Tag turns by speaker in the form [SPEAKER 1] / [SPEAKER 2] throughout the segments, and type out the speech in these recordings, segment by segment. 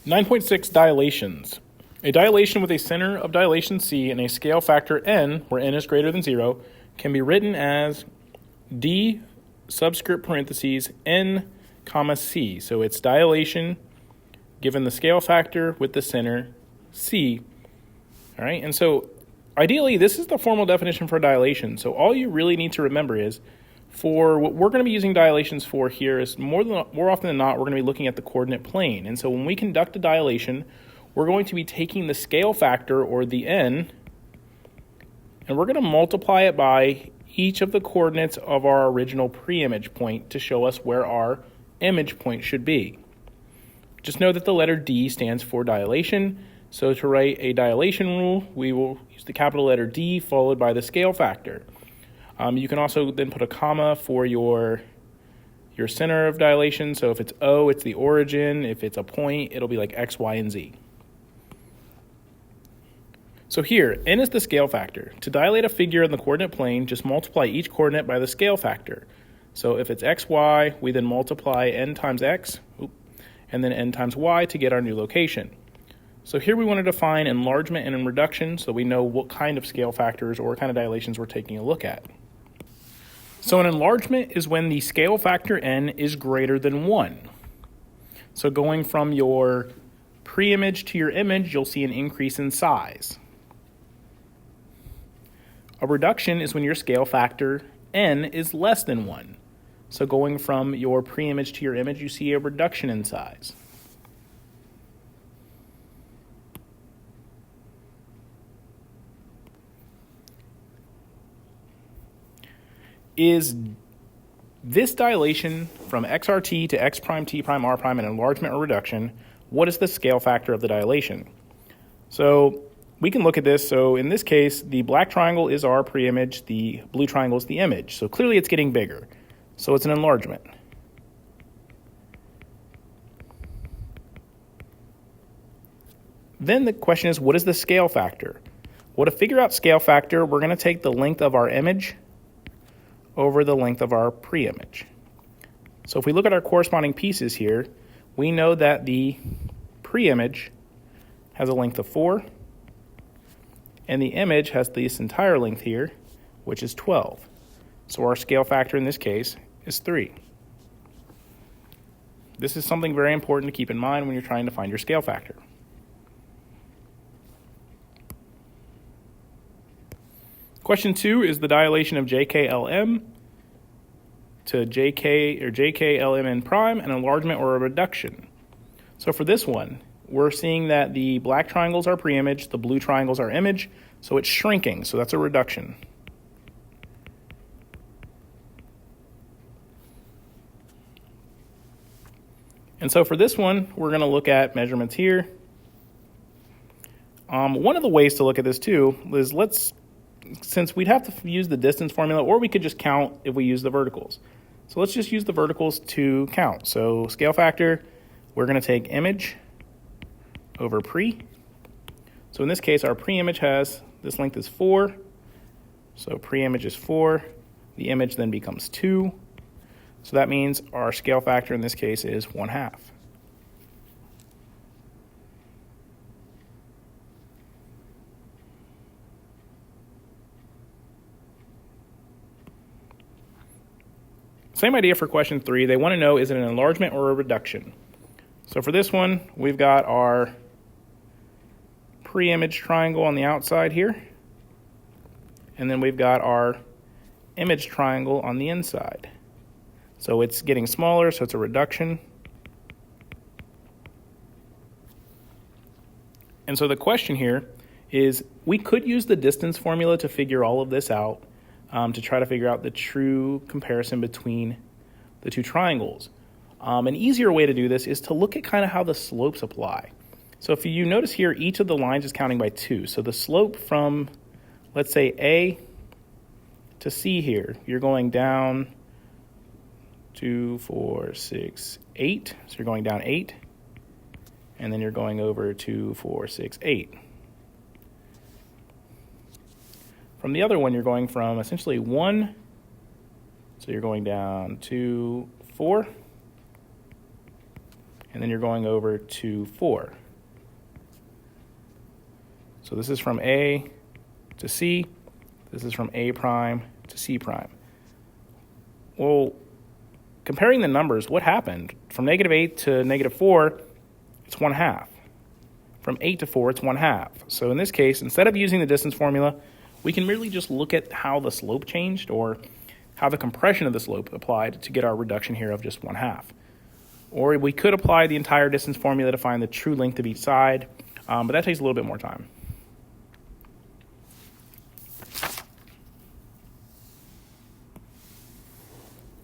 [SPEAKER 1] 9.6 Dilations. A dilation with a center of dilation C and a scale factor n, where n is greater than 0, can be written as d subscript parentheses n comma c. So it's dilation given the scale factor with the center c. All right, and so ideally this is the formal definition for dilation. So all you really need to remember is for what we're going to be using dilations for here is more often than not, we're going to be looking at the coordinate plane. And so when we conduct a dilation, we're going to be taking the scale factor, or the n, and we're going to multiply it by each of the coordinates of our original pre-image point to show us where our image point should be. Just know that the letter D stands for dilation. So to write a dilation rule, we will use the capital letter D followed by the scale factor. You can also then put a comma for your center of dilation. So if it's O, it's the origin. If it's a point, it'll be like X, Y, and Z. So here, n is the scale factor. To dilate a figure in the coordinate plane, just multiply each coordinate by the scale factor. So if it's x, y, we then multiply n times x, and then n times y to get our new location. So here we want to define enlargement and reduction so we know what kind of scale factors or what kind of dilations we're taking a look at. So an enlargement is when the scale factor n is greater than 1. So going from your pre-image to your image, you'll see an increase in size. A reduction is when your scale factor n is less than 1. So going from your pre-image to your image, you see a reduction in size. Is this dilation from xrt to x prime, t prime, r prime an enlargement or reduction? What is the scale factor of the dilation? So we can look at this. So in this case, the black triangle is our pre-image, the blue triangle is the image. So clearly it's getting bigger. So it's an enlargement. Then the question is, what is the scale factor? Well, to figure out scale factor, we're going to take the length of our image over the length of our pre-image. So if we look at our corresponding pieces here, we know that the pre-image has a length of 4, and the image has this entire length here, which is 12. So our scale factor in this case is 3. This is something very important to keep in mind when you're trying to find your scale factor. Question 2 is the dilation of JKLM to JK or JKLMN prime, an enlargement or a reduction. So for this one, we're seeing that the black triangles are pre-image, the blue triangles are image, so it's shrinking, so that's a reduction. And so for this one, we're going to look at measurements here. One of the ways to look at this too is since we'd have to use the distance formula, or we could just count if we use the verticals. So let's just use the verticals to count. So scale factor, we're going to take image over pre. So in this case, our pre-image has, this length is 4. So pre-image is 4. The image then becomes 2. So that means our scale factor in this case is 1/2. Same idea for question 3. They want to know, is it an enlargement or a reduction? So for this one, we've got our pre-image triangle on the outside here. And then we've got our image triangle on the inside. So it's getting smaller, so it's a reduction. And so the question here is, we could use the distance formula to figure all of this out, to try to figure out the true comparison between the two triangles. An easier way to do this is to look at kind of how the slopes apply. So if you notice here, each of the lines is counting by 2. So the slope from, let's say, A to C here, you're going down 2, 4, 6, 8. So you're going down 8. And then you're going over 2, 4, 6, 8. From the other one, you're going from essentially 1, so you're going down 2, 4, and then you're going over to 4. So this is from A to C. This is from A prime to C prime. Well, comparing the numbers, what happened? From -8 to -4, it's 1/2. From 8 to 4, it's 1/2. So in this case, instead of using the distance formula, we can merely just look at how the slope changed, or how the compression of the slope applied, to get our reduction here of just 1/2. Or we could apply the entire distance formula to find the true length of each side, but that takes a little bit more time.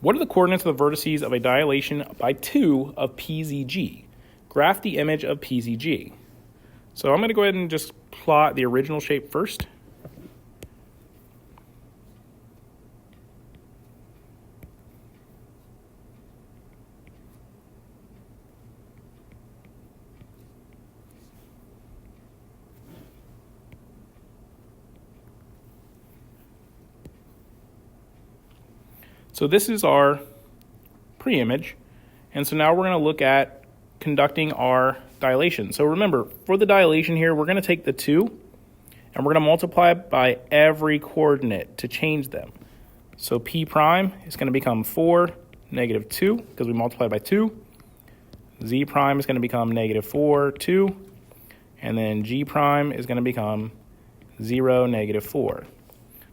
[SPEAKER 1] What are the coordinates of the vertices of a dilation by 2 of PZG? Graph the image of PZG. So I'm going to go ahead and just plot the original shape first. So this is our pre-image, and so now we're going to look at conducting our dilation. So remember, for the dilation here, we're going to take the 2, and we're going to multiply it by every coordinate to change them. So P prime is going to become 4, -2, because we multiplied by 2. Z prime is going to become -4, 2, and then G prime is going to become 0, -4.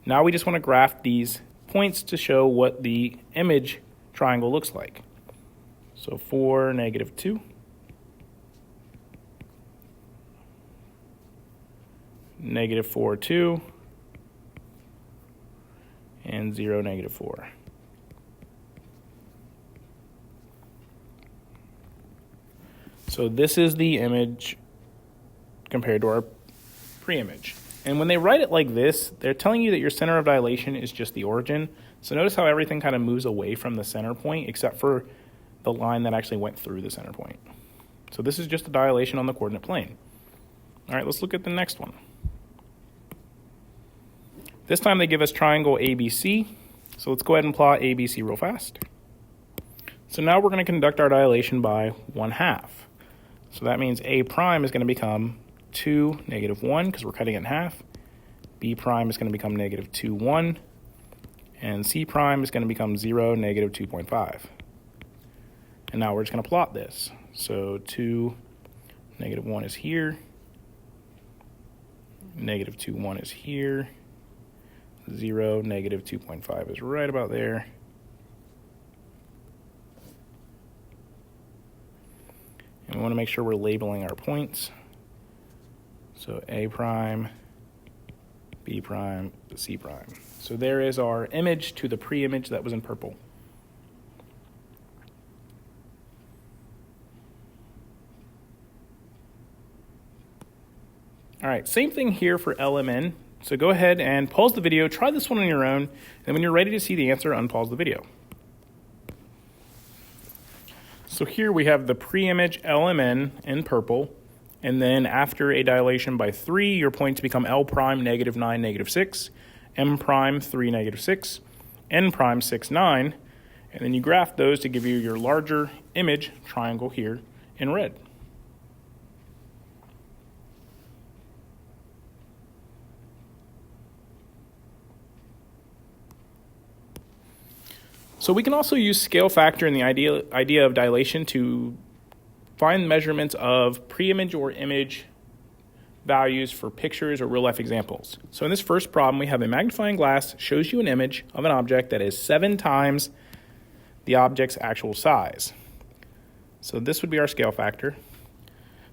[SPEAKER 1] Now we just want to graph these points to show what the image triangle looks like. So 4, -2. -4, 2. And 0, -4. So this is the image compared to our pre-image. And when they write it like this, they're telling you that your center of dilation is just the origin. So notice how everything kind of moves away from the center point, except for the line that actually went through the center point. So this is just a dilation on the coordinate plane. All right, let's look at the next one. This time they give us triangle ABC. So let's go ahead and plot ABC real fast. So now we're going to conduct our dilation by 1/2. So that means A prime is going to become 2, -1, because we're cutting it in half. B prime is going to become -2, 1. And C prime is going to become 0, -2.5. And now we're just going to plot this. So 2, -1 is here. -2, 1 is here. 0, -2.5 is right about there. And we want to make sure we're labeling our points. So A prime, B prime, C prime. So there is our image to the pre-image that was in purple. All right, same thing here for LMN. So go ahead and pause the video, try this one on your own, and when you're ready to see the answer, unpause the video. So here we have the pre-image LMN in purple. And then after a dilation by 3, your points become L prime -9, -6, M prime 3, -6, N prime 6, 9, and then you graph those to give you your larger image triangle here in red. So we can also use scale factor in the idea of dilation to find measurements of pre-image or image values for pictures or real-life examples. So in this first problem, we have a magnifying glass shows you an image of an object that is 7 times the object's actual size. So this would be our scale factor.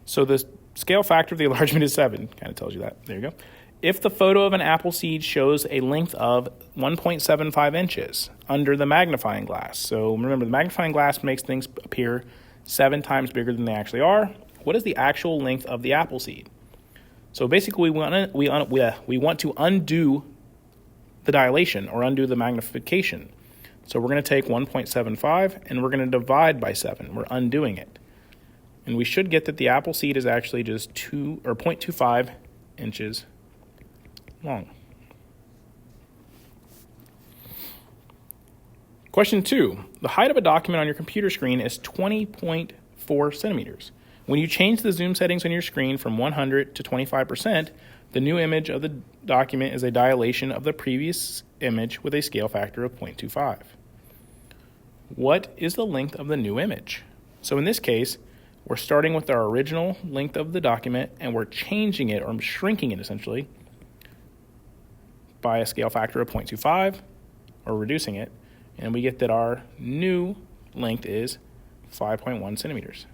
[SPEAKER 1] So the scale factor of the enlargement is 7. Kind of tells you that. There you go. If the photo of an apple seed shows a length of 1.75 inches under the magnifying glass. So remember, the magnifying glass makes things appear 7 times bigger than they actually are. What is the actual length of the apple seed? So basically, we want to undo the dilation or undo the magnification. So we're going to take 1.75 and we're going to divide by 7. We're undoing it. And we should get that the apple seed is actually just 0.25 inches long. Question 2. The height of a document on your computer screen is 20.4 4 centimeters. When you change the zoom settings on your screen from 100 to 25%, the new image of the document is a dilation of the previous image with a scale factor of 0.25. What is the length of the new image? So in this case, we're starting with our original length of the document and we're changing it, or shrinking it essentially, by a scale factor of 0.25, or reducing it, and we get that our new length is 5.1 centimeters.